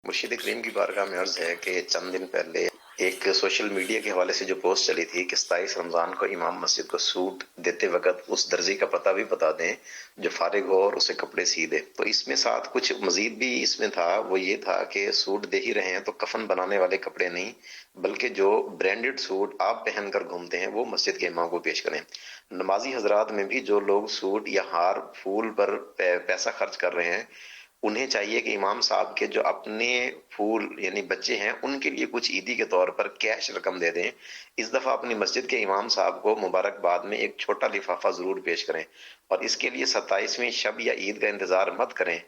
مرشد کریم کی بارگاہ میں عرض ہے کہ چند دن پہلے ایک سوشل میڈیا کے حوالے سے جو پوسٹ چلی تھی کہ 27 رمضان کو امام مسجد کو سوٹ دیتے وقت اس درزی کا پتہ بھی بتا دیں جو فارغ ہو اور اسے کپڑے سی دے. تو اس میں ساتھ کچھ مزید بھی اس میں تھا، وہ یہ تھا کہ سوٹ دے ہی رہے ہیں تو کفن بنانے والے کپڑے نہیں بلکہ جو برانڈڈ سوٹ آپ پہن کر گھومتے ہیں وہ مسجد کے امام کو پیش کریں. نمازی حضرات میں بھی جو لوگ سوٹ یا ہار پھول پر پیسہ خرچ کر رہے ہیں انہیں چاہیے کہ امام صاحب کے جو اپنے پھول یعنی بچے ہیں ان کے لیے کچھ عیدی کے طور پر کیش رقم دے دیں. اس دفعہ اپنی مسجد کے امام صاحب کو مبارکباد میں ایک چھوٹا لفافہ ضرور پیش کریں اور اس کے لیے 27ویں شب یا عید کا انتظار مت کریں.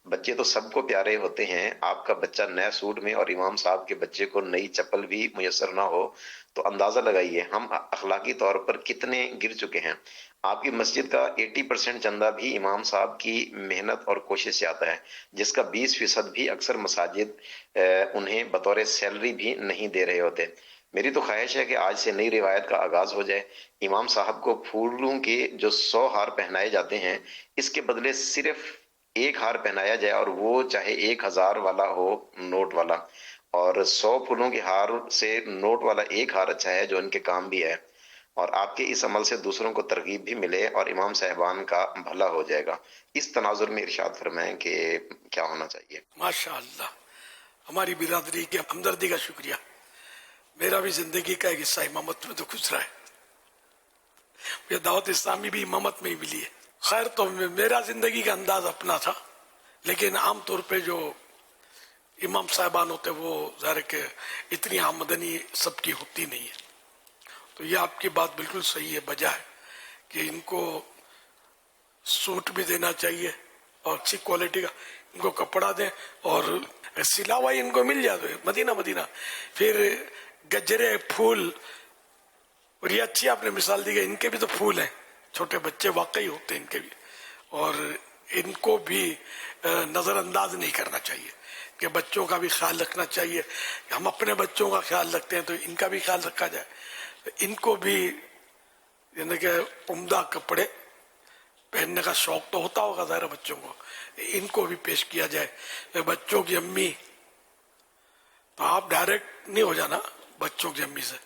بچے تو سب کو پیارے ہوتے ہیں، آپ کا بچہ نئے سوٹ میں اور امام صاحب کے بچے کو نئی چپل بھی میسر نہ ہو تو اندازہ لگائیے ہم اخلاقی طور پر کتنے گر چکے ہیں. آپ کی مسجد کا 80% چندہ بھی امام صاحب کی محنت اور کوشش سے آتا ہے، جس کا 20% بھی اکثر مساجد انہیں بطور سیلری بھی نہیں دے رہے ہوتے. میری تو خواہش ہے کہ آج سے نئی روایت کا آغاز ہو جائے. امام صاحب کو پھولوں کے جو 100 ہار پہنائے جاتے ہیں اس کے بدلے صرف ایک ہار پہنایا جائے اور وہ چاہے 1000 والا ہو نوٹ والا، اور 100 پھولوں کے ہار سے نوٹ والا ایک ہار اچھا ہے جو ان کے کام بھی ہے. اور آپ کے اس عمل سے دوسروں کو ترغیب بھی ملے اور امام صاحبان کا بھلا ہو جائے گا. اس تناظر میں ارشاد فرمائیں کہ کیا ہونا چاہیے. ماشاء اللہ، ہماری برادری کی ہمدردی کا شکریہ. میرا بھی زندگی کا ایک حصہ امامت میں تو گزرا ہے. یہ دعوت اسلامی بھی امامت میں ہی ملی ہے. خیر تو میرا زندگی کا انداز اپنا تھا، لیکن عام طور پہ جو امام صاحبان ہوتے وہ ظاہر کہ اتنی آمدنی سب کی ہوتی نہیں ہے. تو یہ آپ کی بات بالکل صحیح ہے، بجا ہے کہ ان کو سوٹ بھی دینا چاہیے اور اچھی کوالٹی کا ان کو کپڑا دیں اور سلا ہوا ان کو مل جائے. مدینہ پھر گجرے پھول، اور یہ اچھی آپ نے مثال دی کہ ان کے بھی تو پھول ہیں، چھوٹے بچے واقعی ہوتے ہیں ان کے بھی، اور ان کو بھی نظر انداز نہیں کرنا چاہیے کہ بچوں کا بھی خیال رکھنا چاہیے. ہم اپنے بچوں کا خیال رکھتے ہیں تو ان کا بھی خیال رکھا جائے. ان کو بھی یعنی کہ عمدہ کپڑے پہننے کا شوق تو ہوتا ہوگا ظاہر بچوں کو، ان کو بھی پیش کیا جائے. بچوں کی امی، تو آپ ڈائریکٹ نہیں ہو جانا بچوں کی امی سے،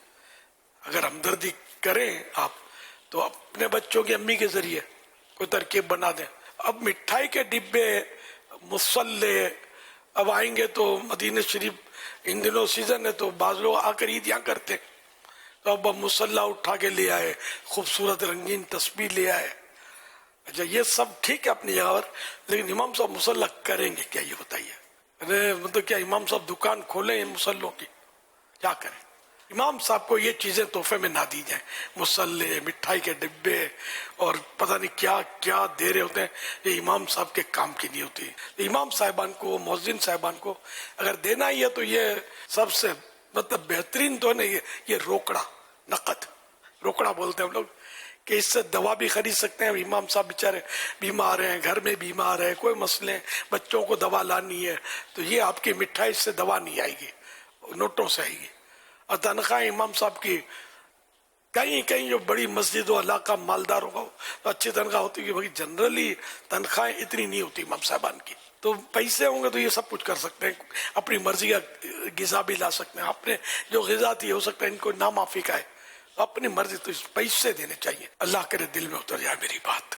اگر ہمدردی کریں آپ تو اپنے بچوں کی امی کے ذریعے کوئی ترکیب بنا دیں. اب مٹھائی کے ڈبے، مسلے، اب آئیں گے تو مدینہ شریف ان دنوں سیزن ہے تو بعض لوگ آ کر عیدیاں کرتے، تو اب مسلح اٹھا کے لے آئے، خوبصورت رنگین تسبیح لے آئے. اچھا یہ سب ٹھیک ہے اپنی جگہ پر، لیکن امام صاحب مسلح کریں گے کیا یہ بتائیے؟ مطلب کیا امام صاحب دکان کھولیں مسلوں کی؟ کیا کریں؟ امام صاحب کو یہ چیزیں تحفے میں نہ دی جائیں، مسلے، مٹھائی کے ڈبے اور پتہ نہیں کیا کیا دے رہے ہوتے ہیں، یہ امام صاحب کے کام کی نہیں ہوتی. امام صاحبان کو، مؤذن صاحبان کو اگر دینا ہی ہے تو یہ سب سے مطلب بہترین تو نہیں، یہ روکڑا، نقد روکڑا بولتے ہیں ہم لوگ، کہ اس سے دوا بھی خرید سکتے ہیں. امام صاحب بیچارے بیمار ہیں، گھر میں بیمار ہے، کوئی مسئلے، بچوں کو دوا لانی ہے، تو یہ آپ کی مٹھائی سے دوا نہیں آئے گی، نوٹوں سے آئے گی. اور تنخواہ امام صاحب کی کہیں جو بڑی مسجد و علاقہ مالدار ہوگا تو اچھی تنخواہ ہوتی ہے، بھائی جنرلی تنخواہیں اتنی نہیں ہوتی امام صاحبان کی. تو پیسے ہوں گے تو یہ سب کچھ کر سکتے ہیں، اپنی مرضی کا غذا بھی لا سکتے ہیں. اپنے جو غذا تھی ہو سکتا ہے ان کو نامعافی کا ہے، اپنی مرضی، تو پیسے دینے چاہیے. اللہ کرے دل میں اتر جائے میری بات.